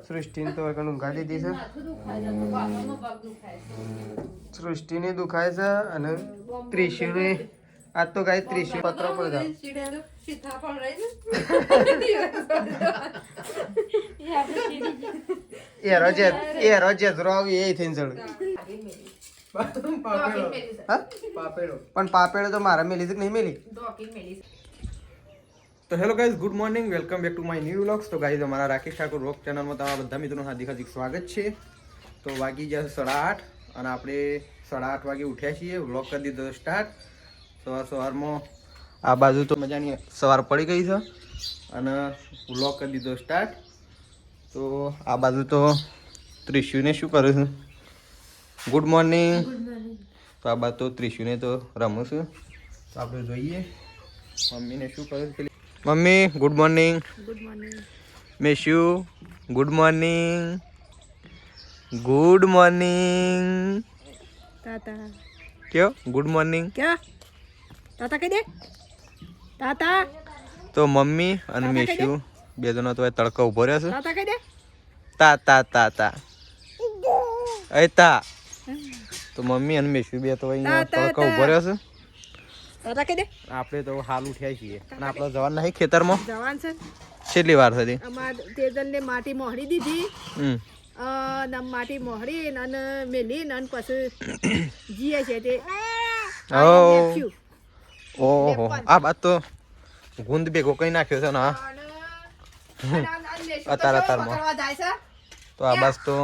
સૃષ્ટિને તો એકણ ઊંઘા દીધી છે. સૃષ્ટિને દુખાય છે અને ત્રિશુને આજ તો ગાય ત્રિશુ પત્ર પર એરો જેતરો આવી એ થઈને ચડ પણ પાપેડો તો મારા મેલી છે કે નહીં મેલી. તો hello guys, good morning, welcome back to my new vlogs. તો ગાઈઝ, અમારા રાકેશ ઠાકોર વ્લોગ ચેનલમાં તમારા બધા મિત્રોનું હાર્દિક સ્વાગત છે. તો વાગી ગયા 8:30 અને આપણે 8:30 વાગે ઉઠ્યા છીએ. વ્લોગ કરી દીધો સ્ટાર્ટ. સવારમાં આ બાજુ તો મજાની સવાર પડી ગઈ છે અને વ્લોગ કરી દીધો સ્ટાર્ટ. તો આ બાજુ તો ત્રિશુને શું કરું છું? Good morning. તો આ બાજુ તો ત્રિશુને તો રમું છું. તો આપણે જોઈએ મમ્મીને શું કરું છું. મમ્મી ગુડ મોર્નિંગ. Good morning. મેશુ ગુડ મોર્નિંગ. Good morning. તાતા ક્યો ગુડ મોર્નિંગ ક્યાં તાતા કહી દે તાતા. તો મમ્મી અને મેશુ બે જણા તો તડકા ઉભો રહ્યા છે. તાતા કહી દે તા તા તા તા એ તા. તો મમ્મી અને મેશુ બે તો અહીંયા તડકા ઉભો રહ્યા છે. તાતા કહી દે. આપણે તો હાલ ઉઠ્યા છીએ અને આપણે જવાન નહીં ખેતરમાં. જવાન છે. કેટલી વાર થતી? અમાર તેજલને માટી મોહડી દીધી. માટી મોહડી અને મેલી અને પછી જીએ છે તે. ઓહો, આ બાત તો ગુંદ ભેગો કઈ નાખ્યો છે ને. અત્યારમાં તો આ બાસ તો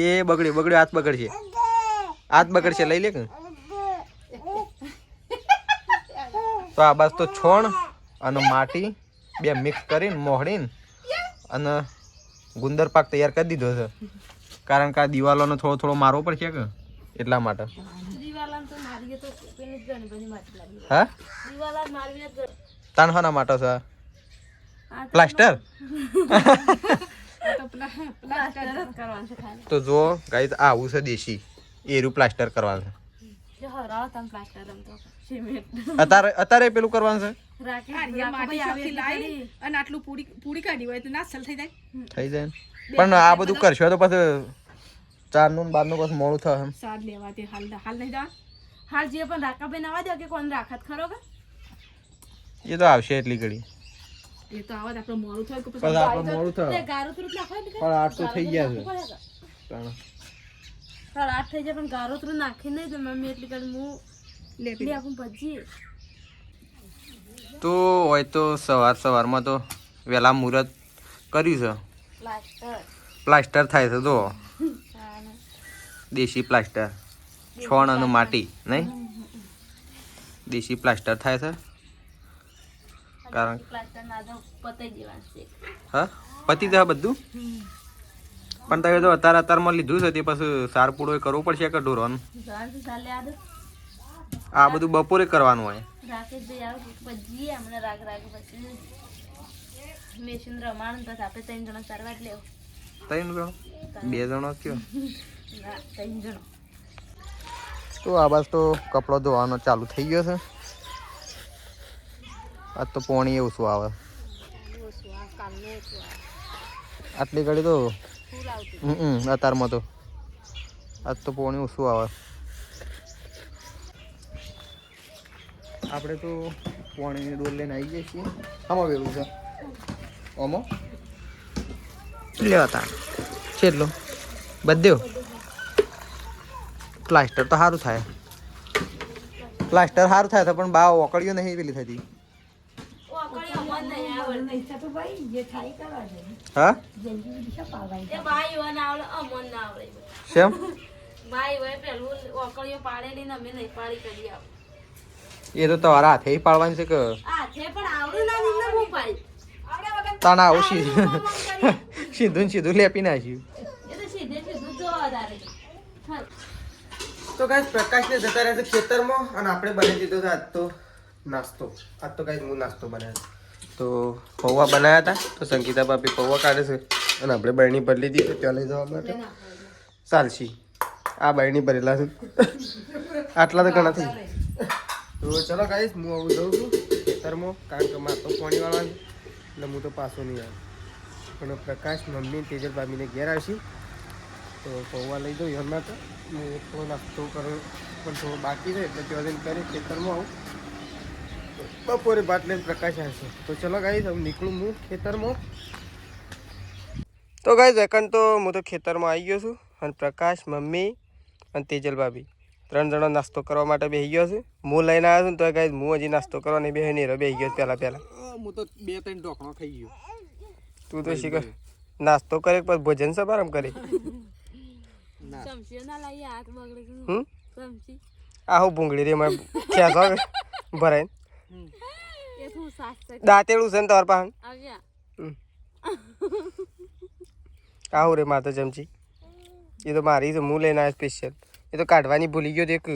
એ બગડ્યો હાથ બગડશે. હાથ બગડશે લઈ લે કે. તો આ બાસ તો છોણ અને માટી બે મિક્સ કરીને મોહડીને અને ગુંદર પાક તૈયાર કરી દીધો છે. કારણ કે આ દિવાલોનો થોડો મારવો પડશે કે એટલા માટે. હા તાનહાના માટે છે પ્લાસ્ટર. તો જો ગાઈસ આવું છે દેશી એરું પ્લાસ્ટર કરવાનું છે. અત્યારે પેલું કરવાનું છે. થઈ જાય પણ આ બધું કરશો તો પછી 4 નું 12 નું પછી મોડું થાય. એ તો આવશે એટલી ઘડી. મોડું થાય પણ 8 તો થઈ ગયા છે. 8 થઈ જાય પણ ગારો તો નાખી નહીં. મમ્મી એટલી ઘડી હું લે આપું પછી તો હોય તો સવારમાં તો વહેલા મુહૂર્ત કર્યું છે. પ્લાસ્ટર થાય છે તો દેશી પ્લાસ્ટર છોણ અને માટી નહીં દેશી પ્લાસ્ટર થાય છે. કારણ હા પતી જાય બધું. પણ તમે તો અત્યારમાં લીધું છે તે પછી સાર પૂડો કરવું પડશે કે ઢોરવાનું? આ બધું બપોરે કરવાનું હોય. બે જણો કયો? તો આ બસ તો કપડો ધોવાનો ચાલુ થઈ ગયો છે. આજ તો પાણી એવું શું આવે આટલી ઘડી તો અત્યારમાં તો આજ તો પાણી ઓછું આવે. આપણે તો પાણીની ડોલ લઈને આવી જઈએ છીએ. આમાં વેલું છે આમાં લેવાતા છેલ્લો બધે પ્લાસ્ટર તો સારું થાય. પ્લાસ્ટર સારું થાય પણ બા ઓકળીઓ નહીં પેલી થતી. હા શેમ એ તો તમારા હાથે પાડવાની છે કે તાના આવું સીધું લેપી નાખ્યું. તો ગાઈસ પ્રકાશને જતા રહે છે ખેતરમાં અને આપણે બનાવી દીધો છે આજ તો નાસ્તો. આજ તો ગાઈસ હું નાસ્તો બનાવ્યો. તો પૌવા બનાવ્યા હતા તો સંગીતા ભાભી પૌવા કાઢે છે અને આપણે બરણી ભરી લીધી તો ત્યાં લઈ જવા માટે ચાલશી. આ બરણી ભરેલા છે આટલા તો ઘણા થઈ. તો ચલો ગાઈસ હું આવું જઉં છું. ખેતરમાં, કારણ કે મારે તો પાણી વાળવાનું એટલે હું તો પાછો નહીં આવ્યો. પણ પ્રકાશ મમ્મી તેજલ ભાભીને ઘેર આવશે તો પૌવા લઈ દઉં એમના તો હું થોડો નાસ્તો કરું પણ થોડો બાકી છે એટલે ત્યાં જઈને કરી ખેતરમાં આવું. બપોરે ભાત લઈને પ્રકાશ આવશે. તો ચલો ગાઈસ હું નીકળું હું ખેતરમાં. તો ગાઈસ એકન તો હું તો ખેતરમાં આવી ગયો છું અને પ્રકાશ મમ્મી અને તેજલ ભાભી 3 જણા નાસ્તો કરવા માટે બેસી ગયો છે. હું લઈને આવ્યો છું તો ગાઈસ હું હજી નાસ્તો કરવા નહીં બેસી નહીં બેસી ગયો પહેલા હું તો 2-3 ઢોકણો ખાઈ ગયો. તું તો શીખર નાસ્તો કરે પછી ભોજન સમારંભ કરે. ચમચીઓ ના લાવીએ, હાથ બગડે છે. ચમચી આહો ભૂંગળી રે મેં ખેંચો ભરાય એ શું સાસ છે દાંતેડું છે ને તમારા પાસે આવ્યા. આહો રે માતા ચમચી એ તો મારી છે. હું લઈને આવ્યો સ્પેશિયલ. એ તો કાઢવાની ભૂલી ગયો એક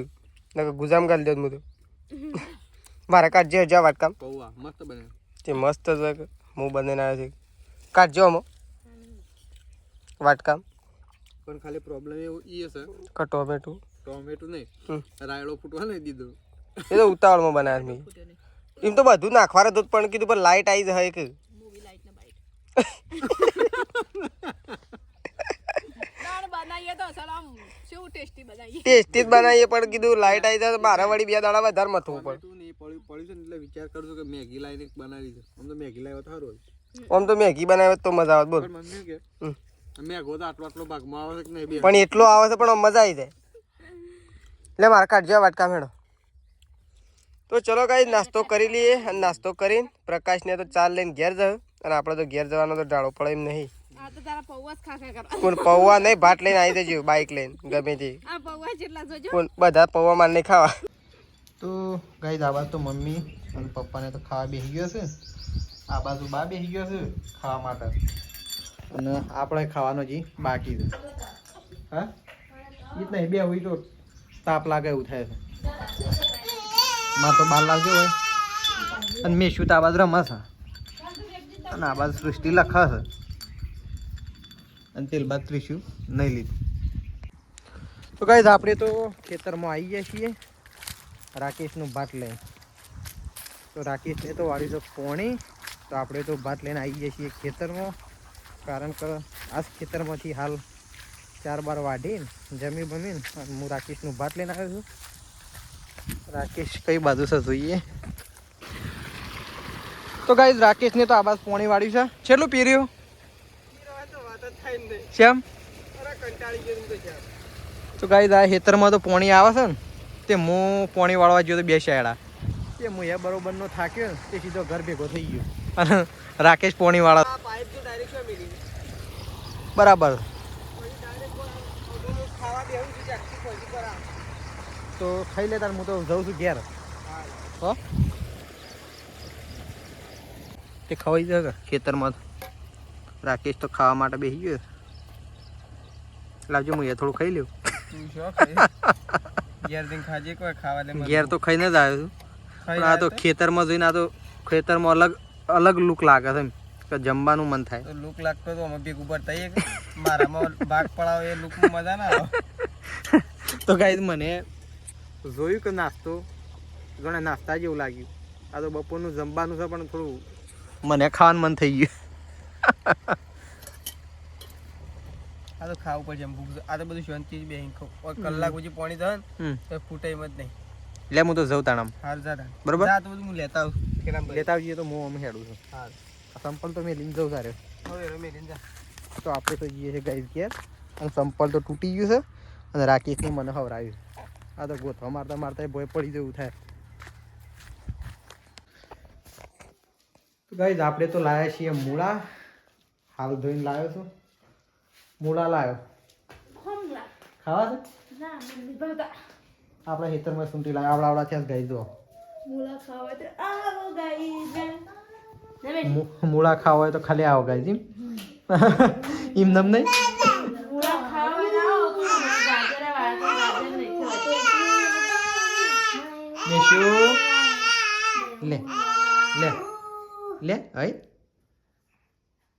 ગુજામ ગાલી દઉં હું તો. મારે કાઢજે હજા વાટકામ પૌવા મસ્ત બને. તે મસ્ત છે. હું બનાવીને આવ્યો છે. કાઢજો આમાં વાટકામ. પણ ખાલી પ્રોબ્લેમ એવું ઈ છે કે ટોમેટું નહીં રાયડો ફૂટવા નહીં દીધો. એ તો ઉતાવળમાં બનાવ્યા મેં. એમ તો બધું નાખવા હતું પણ કીધું પણ લાઈટ આવી જાય કે ટેસ્ટી જ બનાવીએ પણ કીધું લાઈટ આવી જાય મારા વળી 2 દાડા વધારે મથવું પડે. પડ્યું છે એટલે વિચાર કરજો કે મેગી લાવીને બનાવી દે. આમ તો મેગી લાવ્યો સારું. આમ તો મેગી બનાવે તો મજા આવે. બોલ મમ્મી કે મેગો તો આટલો ભાગમાં આવે છે કે નહીં? પણ એટલો આવે છે પણ મજા આવી જાય. એટલે મારા કાઢજો વાટકા મેળો. તો ચલો ગાઈસ નાસ્તો કરી લઈએ અને નાસ્તો કરીને પ્રકાશને તો ચાલ લઈને ઘેર જાવ અને આપણે તો ઘેર જવાનો તો ડાળો પડે એમ નહીં. આ તો તારા પૌવા જ ખા કર. કોણ પૌવા નહીં ભાત લઈને આવી જજો બાઇક લઈને ગમે તે. આ પૌવા જેટલા જોજો. કોણ બધા પૌવા માર નહીં ખાવા. તો ગાઈસ આ બાજુ તો મમ્મી અને પપ્પાને તો ખાવા બેસી ગયો છે. આ બાજુ બા બેસી ગયો છે ખાવા માટે અને આપણે ખાવાનો જી બાકી છે. હા ઈ જ નહીં બે હોય તો તાપ લાગે એવું થાય છે. માં તો બાર લાવજો હોય અને મેં શું તો આ બાજુ રમે છે અને આ બાજુ સૃષ્ટિ લખે છે અને તેલ બાદ ત્રીશું નહીં લીધું. તો ગાઈસ આપણે તો ખેતરમાં આવી ગયા છીએ રાકેશનું ભાત લઈને. તો રાકેશને તો વાળી છે પોણી. તો આપણે તો ભાત લઈને આવી ગયા છીએ ખેતરમાં કારણ કે આ ખેતરમાંથી હાલ 4 વાઢીને જમી બમીને હું રાકેશનું ભાત લઈને આવ્યો છું. રાકેશ કઈ બાજુ છે જોઈએ. તો ગાઈસ રાકેશને તો આ બાજુ પોણી વાળ્યું છે. છેલ્લું પીર્યું શ્યામ. તો ગાઈસ આ ખેતરમાં તો પોણી આવે છે ને તે હું પોણી વાળવા ગયો તો 2 શાયડા તે હું એ બરોબરનો થાક્યો ને તે સીધો ઘર ભેગો થઈ ગયો અને રાકેશ પોણી વાળા બરાબર. તો ખાઈ લે તાર હું તો જઉં છું ઘેર. હો તે ખવાઈ જાય ખેતરમાં. રાકેશ તો ખાવા માટે બેસી ગયો. લાવજો હું એ થોડું ખાઈ લઉં. ઘેર તો ખાઈને જ આવ્યો છું પણ આ તો ખેતરમાં જોઈને આ તો ખેતરમાં અલગ લુક લાગે છે એમ કે જમવાનું મન થાય. લુક લાગતો તો અમે ભેગ ઉપર થઈએ મારામાં ભાગ પડાવો એ લુકમાં મજા ના આવે. તો ગાઈસ મને જોયું કે નાસ્તો ઘણા નાસ્તા જેવું લાગ્યું. આ તો બપોરનું જમવાનું છે પણ થોડું મને ખાવાનું મન થઈ ગયું. આ તો ખાવું પડશે આ તો બધું શાંતિ જ બેહીને ખાવ. કલાક પછી પાણી થાય ને તો ફૂટે એમ જ નહીં. લે હું તો જઉં તાણામ. હાલ જા બરોબર આ તો બધું હું લેતા આવું. લેતા આવજે તો હું અમે હેડું છું. હાલ સંપલ તો મેં લઈને જઉં તારે. હવે રમે જા. તો આપણે તો જઈએ છીએ ગાઈસ ઘેર અને સંપલ તો તૂટી ગયું છે અને રાકેશને મને હવરાવ્યું. આ તો ગોથવા મારતા મારતા ભોય પડી જવું થાય. તો ગાઈસ આપણે તો લાવ્યા છીએ મૂળા. હાલ ધોઈને લાવ્યો છું. મૂળા લાવ્યો ખાવા છે. આપણા ખેતરમાં સૂંટી લાવ્યા આવડા થયા ગાઈ દો. મૂળા ખાવા હોય તો ખાલી આવો ગાઈ જીમ એમ નમ નહીં. લે લે લે હઈ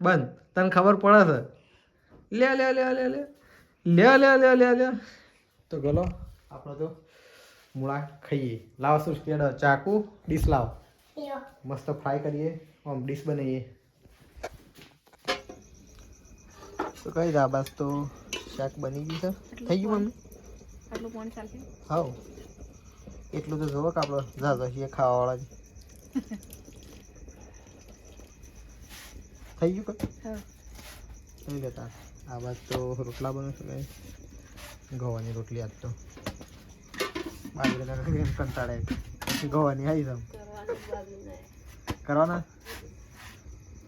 બંધ તને ખબર પડે છે. લે લે લે લે લે લે લે લે લે લે. તો ગલો આપણે તો મૂળા ખાઈએ. લાવ શું ચાકુ ડીશ લાવ. મસ્ત ફ્રાય કરીએ, આમ ડીશ બનાવીએ. તો કઈ દા બસ તો શાક બની ગયું છે. થઈ ગયું મમ્મી? આટલું પાણી ચાલશે? હાવ એટલું તો જોવો કે આપણે જા છીએ ખાવાવાળા જ. થઈ ગયું કે હા. થઈ જતા આ બાદ તો રોટલા બનશે કઈ ગવાની રોટલી. આજ તો બાજરીના કંટાળે ગવાની આવી જાવ કરવાના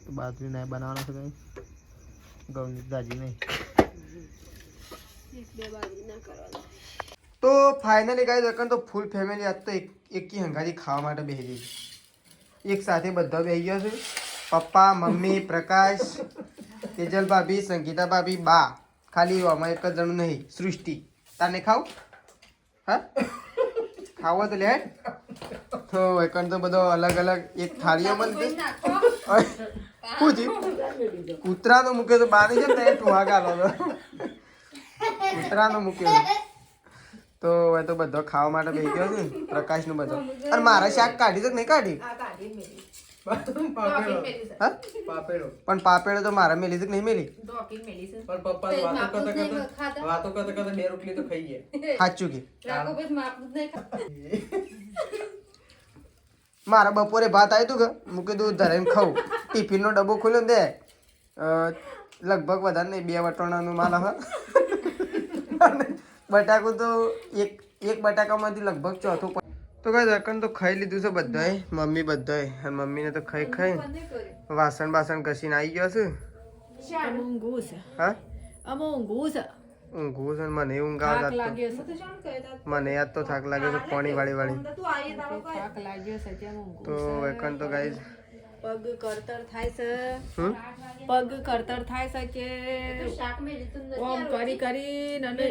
તો બાજરી ના બનાવવાના છે કઈ ઘઉંની દાજી નહીં. તો ફાઇનલી ગાઈસ એકન તો ફૂલ ફેમિલી આજ તો એકી હંગાથી ખાવા માટે બેસી ગઈ. એક સાથે બધા બેસી ગયા છે. પપ્પા, મમ્મી, પ્રકાશ, તેજલ ભાભી, સંગીતા ભાભી, બા. ખાલી આમાં એક જ જણું નહીં, સૃષ્ટિ. તાને ખાવ? હા ખાવો તો લે. તો એકન તો બધો અલગ અલગ એક થાળીઓમાં શું થયું? કૂતરાનો મૂક્યો તો બાર છે ને ટુહા ગાલો તો કૂતરાનો મૂક્યો તો હવે તો બધો ખાવા માટે બેસી ગયો છે ને પ્રકાશનું બધો. અને મારા શાક કાઢી તો નહીં કાઢી? હા પણ પાપેડો તો મારા મેલી તો નહીં મેલી. સાચું કે મારા બપોરે ભાત આવ્યું હતું કે મૂકી દઉં ધરાઈને ખાઉં. ટિફિનનો ડબ્બો ખોલ્યો ને દે લગભગ વધારે નહીં 2 વટોણાનું માલ હ. બટાકું તો એક બટાકામાંથી લગભગ ચોથું. તો કઈ દકન તો ખાઈ લીધું છે બધાએ, મમ્મી બધાએ. અને મમ્મીને તો ખાઈ વાસણ બાસણ ઘસીને આવી ગયો છે. હા ઊંઘવું છે ને મને ઊંઘ આવે. મને યાદ તો થાક લાગ્યો છે પાણી વાળી. તો એકન તો ગાઈસ પગ કરતર થાય છે. પગ કરતર થાય છે કે ઓમ કરી અને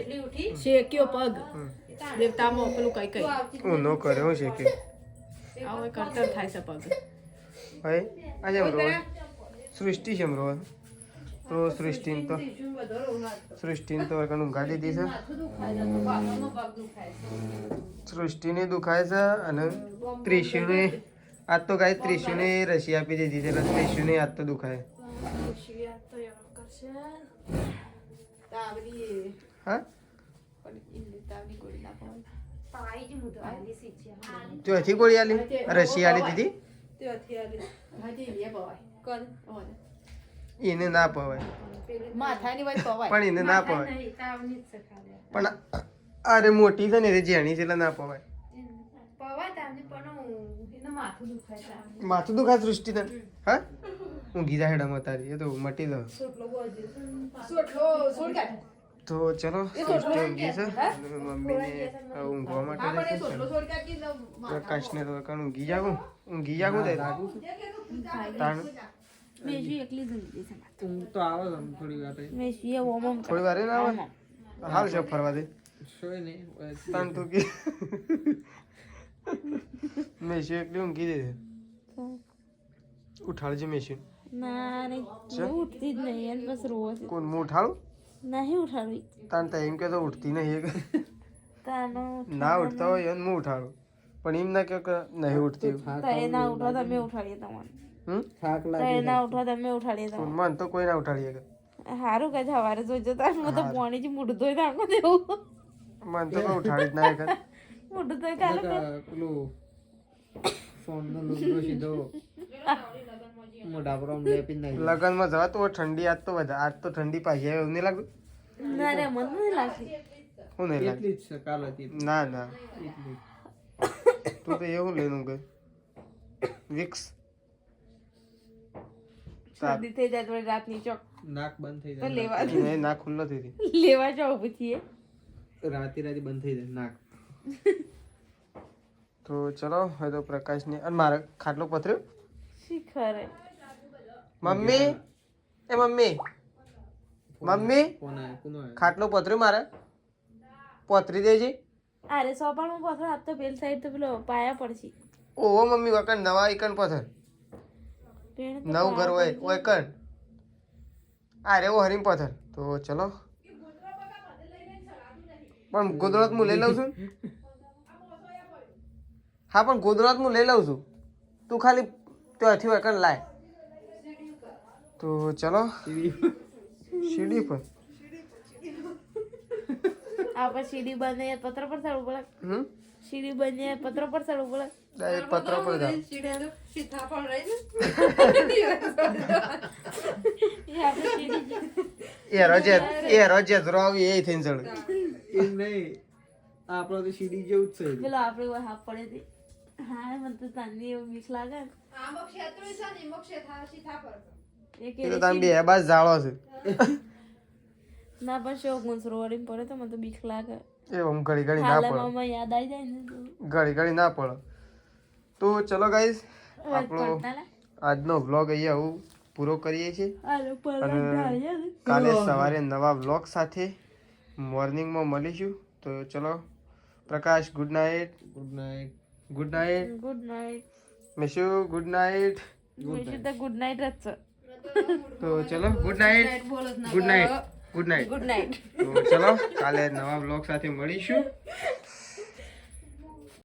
શેક્યો પગ દેવતામાં પેલું કઈ હું નો કર્યો છે કે હવે કરતર થાય છે પગ. ભાઈ આજે રોજ સૃષ્ટિ છે રોજ. તો સૃષ્ટિને તો એકન ઊંઘાડી દીધી છે. સૃષ્ટિને દુખાય છે અને ત્રિશુને આજ તો ગાય ત્રિશુને રસી આપી દીધી છે એટલે ત્રિશુને આજ તો દુખાય. હા ચોથી ગોળી આલી રસી આલી દીધી. એને ના પવાય પણ એને ના પવાય. પણ અરે મોટી છે ને એ જેણી છે એટલે ના પવાય. માથું દુખાય સૃષ્ટિ તને? હા ઊંઘી જાય હેડામાં તારી એ તો મટી દો. તો ચલો સૃષ્ટિ ઊંઘી છે મમ્મીને ઊંઘવા માટે પ્રકાશને તો ઊંઘી જાગું તાણ થોડી વાર ના આવે હાલ છે ફરવા દે તાણ તું કે મેશી એકલી ઊંઘી દે. ઉઠાડજે મેશી. કોણ હું ઉઠાડું? તાન તો એમ કે તો ઉઠતી નહીં. ના ઉઠતા હોય એને હું ઉઠાડું પણ એમ ના કે નહીં ઉઠતી. મન તો કોઈ ના ઉઠાડીએ. સારું કે સવારે જોજો તાર હું તો પાણી જ મોઢું ધોઈ નાખો દેવું. મન તો કોઈ ઉઠાડી જ ના મોઢું ધોઈ કાલે પેલું ફોન નો લુગડો સીધો મોઢા પર આમ લેપી નાખી. લગનમાં જવા તો ઠંડી આજ તો વધારે. આજ તો ઠંડી પાછી આવે એવું નહીં લાગતું? ના રે મને નહીં લાગતી. હું નહીં એટલી જ છે કાલ હતી ના એટલી. તું તો એવું લેનું કે વિક્સ શરદી થઈ જાય થોડી રાતની ચોક નાક બંધ થઈ તો જાય. લેવા ના ખુલ્લો થઈ હતી. લેવા જાવ પૂછીએ રાતે બંધ થઈ જાય નાક. તો ચલો હવે તો પ્રકાશની અને મારે ખાટલો પથર્યો. શીખરે મમ્મી મમ્મી કોણ આયો કોનો આયો? ખાટલો પથર્યો મારે પથરી દેજે. અરે સોપામાં પથરો આપ તો પેલ સાઈડ તો પેલો પાયા પડશે. ઓહો મમ્મી વકન નવા એકન પથર પેણ તો નવું ઘર હોય ઓય કન આ રે ઓ હરીમ પથર. તો ચલો પણ ગોદડો હું લઈ લઉં છું. હા પણ ગોદડો હું લઈ લઉં છું. તું ખાલી ત્યાંથી વકન લાય તો ચલો સીડી પર આપણે સીડી બને પત્ર પર ચડવું પડે સીડી બને પત્ર પર ચડવું પડે ડાયરેક્ટ પત્ર પર જાવ એ રોજે ધ્રોવી એ થઈને ચડે એમ નહીં આપણો તો સીડી જેવું જ છે પેલો આપણે ઓય હાફ પડે તે હા મને તો તાની એવું બીક લાગે ને. એક એ તો તમે બે બાજ જાળો છે ના પણ શોક સરોવરી પડે તો મને તો બીક લાગે એ આમ ઘડી ઘડી ના પડે હાલમાં યાદ આવી જાય ને ઘડી ઘડી ના પડે તો ચલો ગાઈસ આપણો આજનો વ્લોગ અહીંયા હું પૂરો કરીએ છીએ અને કાલે સવારે નવા વ્લોગ સાથે મોર્નિંગમાં મળીશું તો ચલો Prakash good night good night good night good night મિશુ ગુડ નાઇટ વિશે તો ગુડ નાઇટ જ છે તો ચલો good night good night good night good night તો ચલો કાલે નવા વ્લોગ સાથે મળીશું